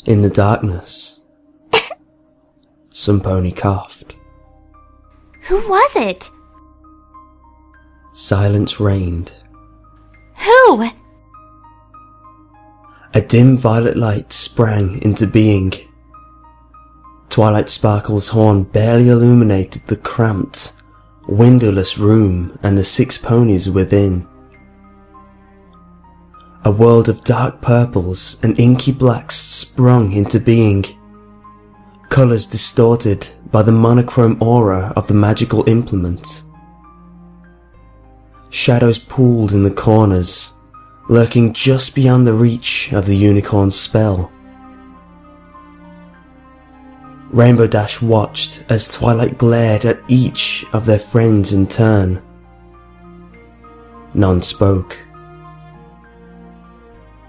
In the darkness, some pony coughed. Who was it? Silence reigned. Who? A dim violet light sprang into being. Twilight Sparkle's horn barely illuminated the cramped, windowless room and the 6 ponies within. A world of dark purples and inky blacks sprung into being, colours distorted by the monochrome aura of the magical implement. Shadows pooled in the corners, lurking just beyond the reach of the unicorn's spell. Rainbow Dash watched as Twilight glared at each of their friends in turn. None spoke.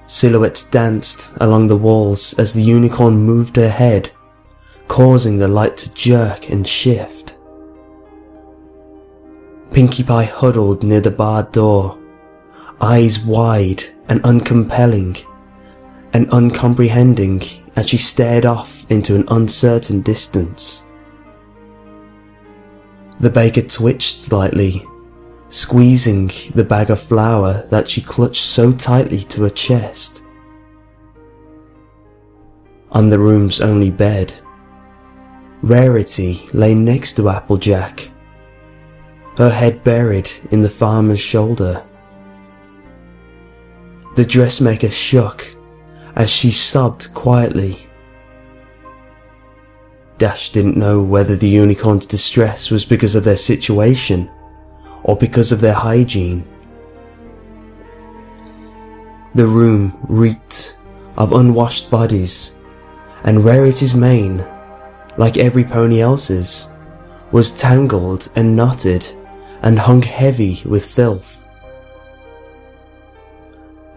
Silhouettes danced along the walls as the unicorn moved her head, causing the light to jerk and shift. Pinkie Pie huddled near the barred door, eyes wide and uncompelling and uncomprehending as she stared off into an uncertain distance. The baker twitched slightly, squeezing the bag of flour that she clutched so tightly to her chest. On the room's only bed, Rarity lay next to Applejack, her head buried in the farmer's shoulder. The dressmaker shook as she sobbed quietly. Dash didn't know whether the unicorn's distress was because of their situation or because of their hygiene. The room reeked of unwashed bodies, and Rarity's mane, like every pony else's, was tangled and knotted and hung heavy with filth.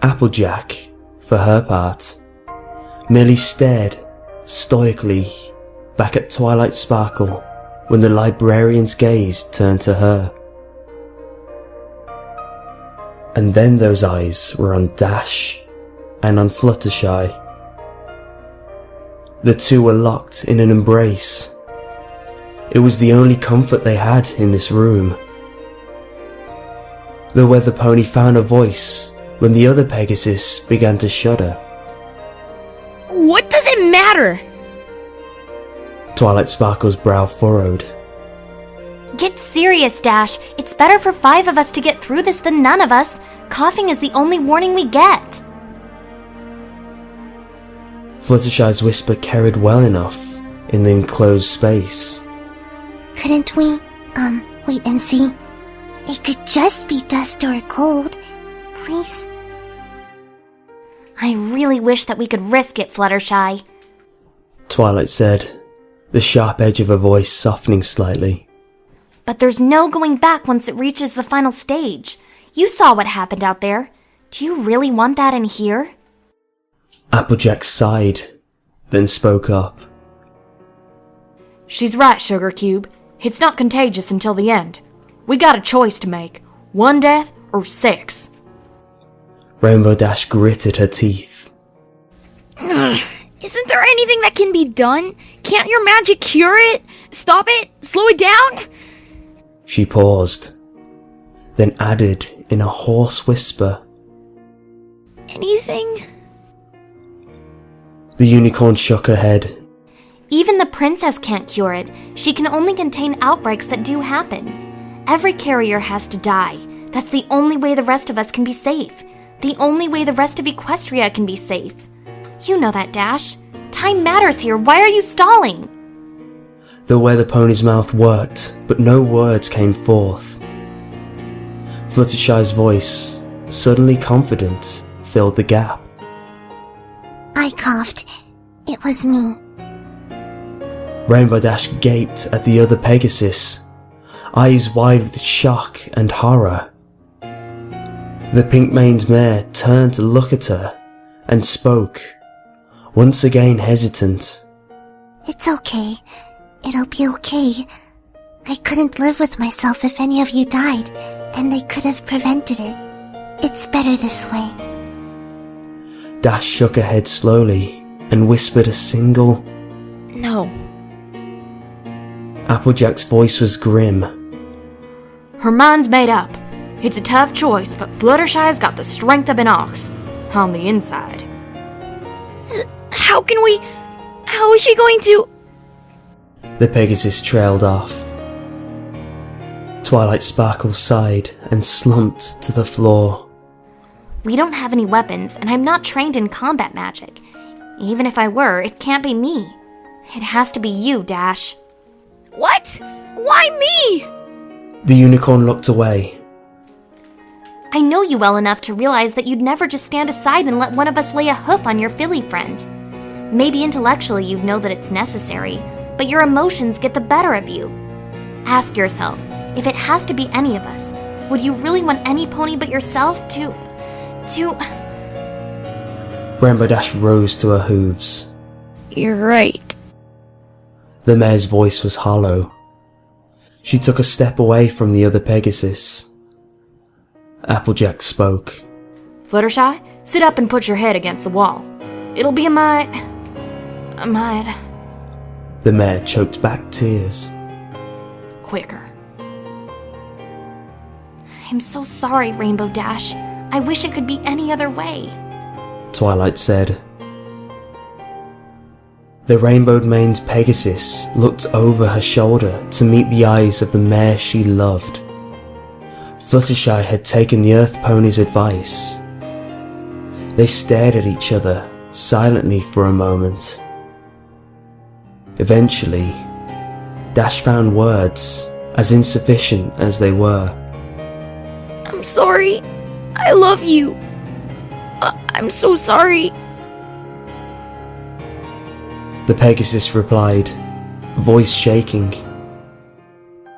Applejack, for her part, merely stared stoically back at Twilight Sparkle when the librarian's gaze turned to her. And then those eyes were on Dash and on Fluttershy. The two were locked in an embrace. It was the only comfort they had in this room. The weather pony found a voice when the other Pegasus began to shudder. What does it matter? Twilight Sparkle's brow furrowed. Get serious, Dash. It's better for 5 of us to get through this than none of us. Coughing is the only warning we get. Fluttershy's whisper carried well enough in the enclosed space. Couldn't we, wait and see? It could just be dust or cold. Please? I really wish that we could risk it, Fluttershy. Twilight said, the sharp edge of her voice softening slightly. But there's no going back once it reaches the final stage. You saw what happened out there. Do you really want that in here? Applejack sighed, then spoke up. She's right, Sugar Cube. It's not contagious until the end. We got a choice to make. 1 death or 6. Rainbow Dash gritted her teeth. Isn't there anything that can be done? Can't your magic cure it? Stop it? Slow it down? She paused, then added in a hoarse whisper. Anything? The unicorn shook her head. Even the princess can't cure it. She can only contain outbreaks that do happen. Every carrier has to die. That's the only way the rest of us can be safe. The only way the rest of Equestria can be safe. You know that, Dash. Time matters here. Why are you stalling? The weather pony's mouth worked, but no words came forth. Fluttershy's voice, suddenly confident, filled the gap. I coughed. It was me. Rainbow Dash gaped at the other Pegasus, eyes wide with shock and horror. The pink-maned mare turned to look at her and spoke, once again hesitant. It's okay. It'll be okay. I couldn't live with myself if any of you died, and they could have prevented it. It's better this way. Dash shook her head slowly, and whispered a single No. Applejack's voice was grim. Her mind's made up. It's a tough choice, but Fluttershy's got the strength of an ox. On the inside. How is she going to... The Pegasus trailed off. Twilight Sparkle sighed and slumped to the floor. We don't have any weapons, and I'm not trained in combat magic. Even if I were, it can't be me. It has to be you, Dash. What? Why me? The unicorn looked away. I know you well enough to realize that you'd never just stand aside and let one of us lay a hoof on your filly friend. Maybe intellectually you'd know that it's necessary, but your emotions get the better of you. Ask yourself, if it has to be any of us, would you really want any pony but yourself to... Rainbow Dash rose to her hooves. You're right. The mare's voice was hollow. She took a step away from the other Pegasus. Applejack spoke. Fluttershy, sit up and put your head against the wall. It'll be a mite... The mare choked back tears. quicker. I'm so sorry, Rainbow Dash. I wish it could be any other way. Twilight said. The rainbow-maned Pegasus looked over her shoulder to meet the eyes of the mare she loved. Fluttershy had taken the Earth Pony's advice. They stared at each other silently for a moment. Eventually, Dash found words, as insufficient as they were. I'm sorry. I love you. I'm so sorry. The Pegasus replied, voice shaking.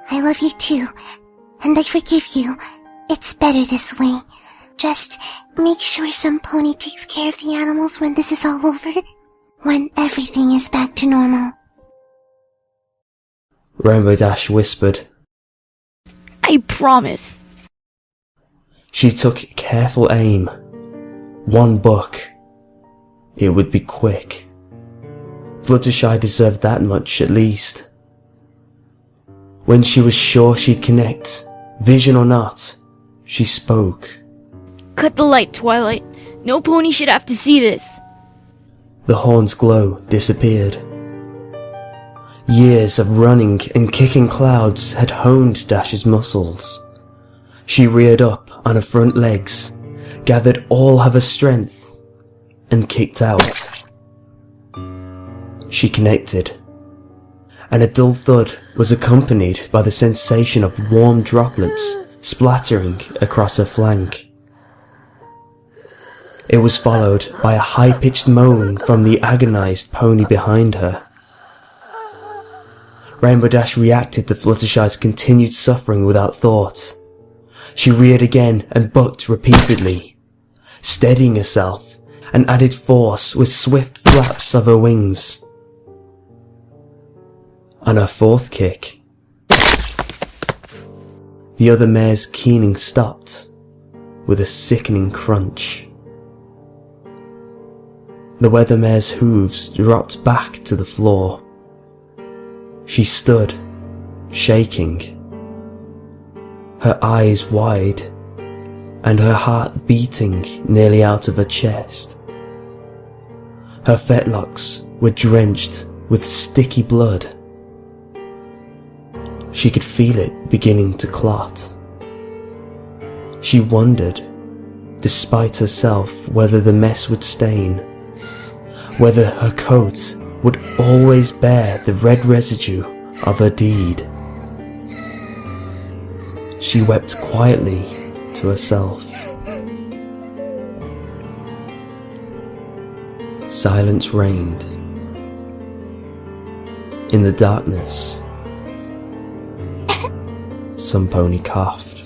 I love you too, and I forgive you. It's better this way. Just make sure some pony takes care of the animals when this is all over. When everything is back to normal. Rainbow Dash whispered. I promise. She took careful aim. One buck. It would be quick. Fluttershy deserved that much at least. When she was sure she'd connect, vision or not, she spoke. Cut the light, Twilight. No pony should have to see this. The horn's glow disappeared. Years of running and kicking clouds had honed Dash's muscles. She reared up on her front legs, gathered all of her strength, and kicked out. She connected, and a dull thud was accompanied by the sensation of warm droplets splattering across her flank. It was followed by a high-pitched moan from the agonized pony behind her. Rainbow Dash reacted to Fluttershy's continued suffering without thought. She reared again and bucked repeatedly, steadying herself and added force with swift flaps of her wings. On her fourth kick, the other mare's keening stopped with a sickening crunch. The weather mare's hooves dropped back to the floor. She stood, shaking, her eyes wide, and her heart beating nearly out of her chest. Her fetlocks were drenched with sticky blood. She could feel it beginning to clot. She wondered, despite herself, whether the mess would stain, whether her coat would always bear the red residue of her deed. She wept quietly to herself. Silence reigned. In the darkness, some pony coughed.